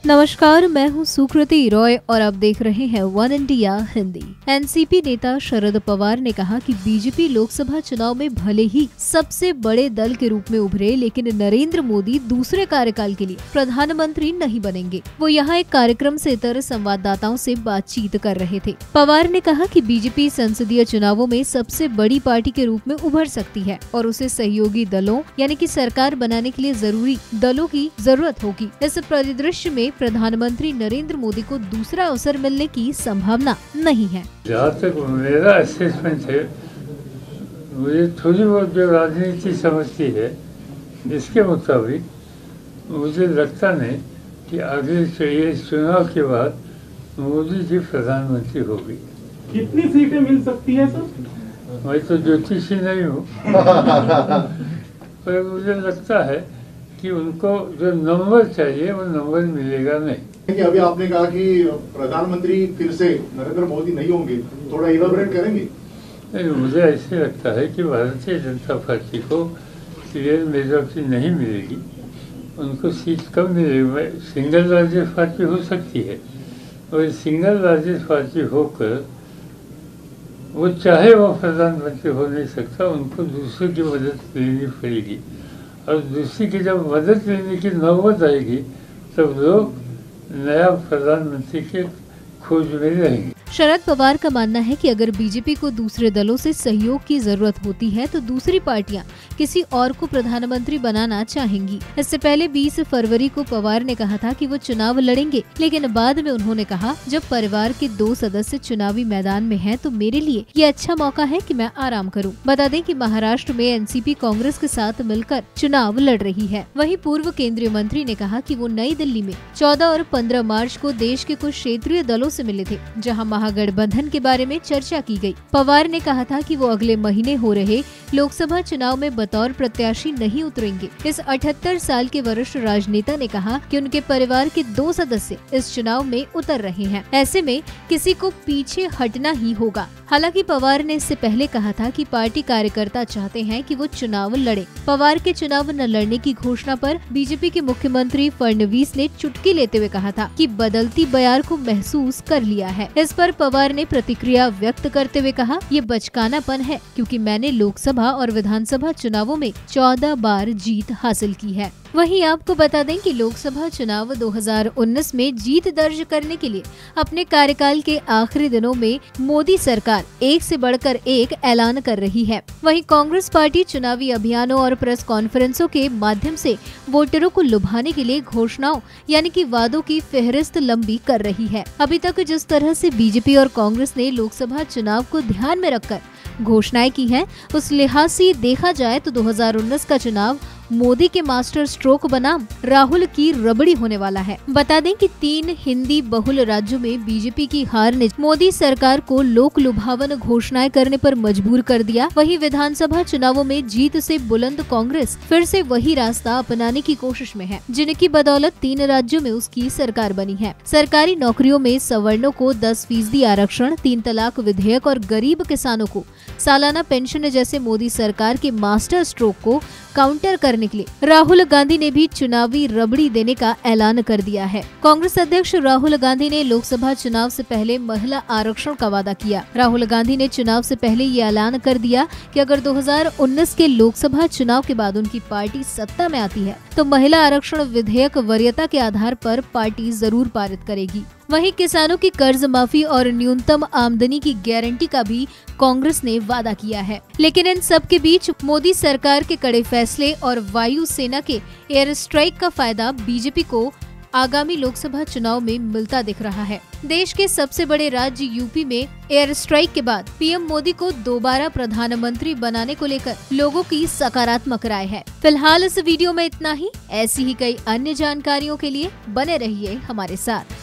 नमस्कार, मैं हूं सुकृति रॉय और आप देख रहे हैं वन इंडिया हिंदी। एनसीपी नेता शरद पवार ने कहा कि बीजेपी लोकसभा चुनाव में भले ही सबसे बड़े दल के रूप में उभरे, लेकिन नरेंद्र मोदी दूसरे कार्यकाल के लिए प्रधानमंत्री नहीं बनेंगे। वो यहां एक कार्यक्रम से इतर संवाददाताओं से बातचीत कर रहे थे। पवार ने कहा कि बीजेपी संसदीय चुनावों में सबसे बड़ी पार्टी के रूप में उभर सकती है और उसे सहयोगी दलों यानी कि सरकार बनाने के लिए जरूरी दलों की जरूरत होगी। इस परिदृश्य में प्रधानमंत्री नरेंद्र मोदी को दूसरा अवसर मिलने की संभावना नहीं है। जहाँ तक मेरा असेसमेंट है, मुझे थोड़ी बहुत जो राजनीति समझती है, इसके मुताबिक मुझे लगता नहीं कि अगले चुनाव के बाद मोदी जी प्रधानमंत्री होगी। कितनी सीटें मिल सकती है सर? मैं तो ज्योतिषी नहीं हूँ पर मुझे लगता है कि उनको जो नंबर चाहिए वो नंबर मिलेगा नहीं। कि अभी आपने कहा कि प्रधानमंत्री फिर से नरेंद्र मोदी नहीं होंगे, थोड़ा इलाबोरेट करेंगे? नहीं, मुझे ऐसे लगता है कि भारतीय जनता पार्टी को क्लियर मेजॉरिटी नहीं मिलेगी। उनको सीट कम मिलेगी, सिंगल लार्जेस्ट पार्टी हो सकती है और सिंगल लार्जेस्ट पार्टी होकर वो चाहे वो प्रधानमंत्री हो नहीं सकता, उनको दूसरे की मदद लेनी पड़ेगी और दूसरी की जब मदद लेने की नौबत आएगी तब लोग नया प्रधानमंत्री के खोज में रहेंगे। शरद पवार का मानना है कि अगर बीजेपी को दूसरे दलों से सहयोग की जरूरत होती है तो दूसरी पार्टियां किसी और को प्रधानमंत्री बनाना चाहेंगी। इससे पहले 20 फरवरी को पवार ने कहा था कि वो चुनाव लड़ेंगे, लेकिन बाद में उन्होंने कहा, जब परिवार के 2 सदस्य चुनावी मैदान में हैं तो मेरे लिए ये अच्छा मौका है कि मैं आराम करूं। बता दें कि महाराष्ट्र में एनसीपी कांग्रेस के साथ मिलकर चुनाव लड़ रही है। वहीं पूर्व केंद्रीय मंत्री ने कहा कि वो नई दिल्ली में 14 और 15 मार्च को देश के कुछ क्षेत्रीय दलों से मिले थे, जहां महागठबंधन के बारे में चर्चा की गई। पवार ने कहा था कि वो अगले महीने हो रहे लोकसभा चुनाव में बतौर प्रत्याशी नहीं उतरेंगे। इस 78 साल के वरिष्ठ राजनेता ने कहा कि उनके परिवार के 2 सदस्य इस चुनाव में उतर रहे हैं, ऐसे में किसी को पीछे हटना ही होगा। हालांकि पवार ने इससे पहले कहा था कि पार्टी कार्यकर्ता चाहते हैं कि वो चुनाव लड़े। पवार के चुनाव न लड़ने की घोषणा पर बीजेपी के मुख्यमंत्री फडणवीस ने चुटकी लेते हुए कहा था कि बदलती बयार को महसूस कर लिया है। इस पर पवार ने प्रतिक्रिया व्यक्त करते हुए कहा, ये बचकानापन है क्योंकि मैंने लोकसभा और विधानसभा चुनावों में 14 बार जीत हासिल की है। वहीं आपको बता दें कि लोकसभा चुनाव 2019 में जीत दर्ज करने के लिए अपने कार्यकाल के आखिरी दिनों में मोदी सरकार एक से बढ़कर एक ऐलान कर रही है। वहीं कांग्रेस पार्टी चुनावी अभियानों और प्रेस कॉन्फ्रेंसों के माध्यम से वोटरों को लुभाने के लिए घोषणाओं यानी कि वादों की फेहरिस्त लंबी कर रही है। अभी तक जिस तरह से बीजेपी और कांग्रेस ने लोकसभा चुनाव को ध्यान में रखकर घोषणाएं की हैं, उस लिहाज से देखा जाए तो 2019 का चुनाव मोदी के मास्टर स्ट्रोक बनाम राहुल की रबड़ी होने वाला है। बता दें कि 3 हिंदी बहुल राज्यों में बीजेपी की हार ने मोदी सरकार को लोक लुभावन घोषणाएं करने पर मजबूर कर दिया। वहीं विधानसभा चुनावों में जीत से बुलंद कांग्रेस फिर से वही रास्ता अपनाने की कोशिश में है, जिनकी बदौलत 3 राज्यों में उसकी सरकार बनी है। सरकारी नौकरियों में सवर्णों को 10% आरक्षण, 3 तलाक विधेयक और गरीब किसानों को सालाना पेंशन जैसे मोदी सरकार के मास्टर स्ट्रोक को काउंटर करने के लिए राहुल गांधी ने भी चुनावी रबड़ी देने का ऐलान कर दिया है। कांग्रेस अध्यक्ष राहुल गांधी ने लोकसभा चुनाव से पहले महिला आरक्षण का वादा किया। राहुल गांधी ने चुनाव से पहले ये ऐलान कर दिया कि अगर 2019 के लोकसभा चुनाव के बाद उनकी पार्टी सत्ता में आती है तो महिला आरक्षण विधेयक वरीयता के आधार पर पार्टी जरूर पारित करेगी। वहीं किसानों की कर्ज माफी और न्यूनतम आमदनी की गारंटी का भी कांग्रेस ने वादा किया है। लेकिन इन सब के बीच मोदी सरकार के कड़े फैसले और वायु सेना के एयर स्ट्राइक का फायदा बीजेपी को आगामी लोकसभा चुनाव में मिलता दिख रहा है। देश के सबसे बड़े राज्य यूपी में एयर स्ट्राइक के बाद पीएम मोदी को दोबारा प्रधानमंत्री बनाने को लेकर लोगों की सकारात्मक राय है। फिलहाल इस वीडियो में इतना ही। ऐसी ही कई अन्य जानकारियों के लिए बने रहिए हमारे साथ।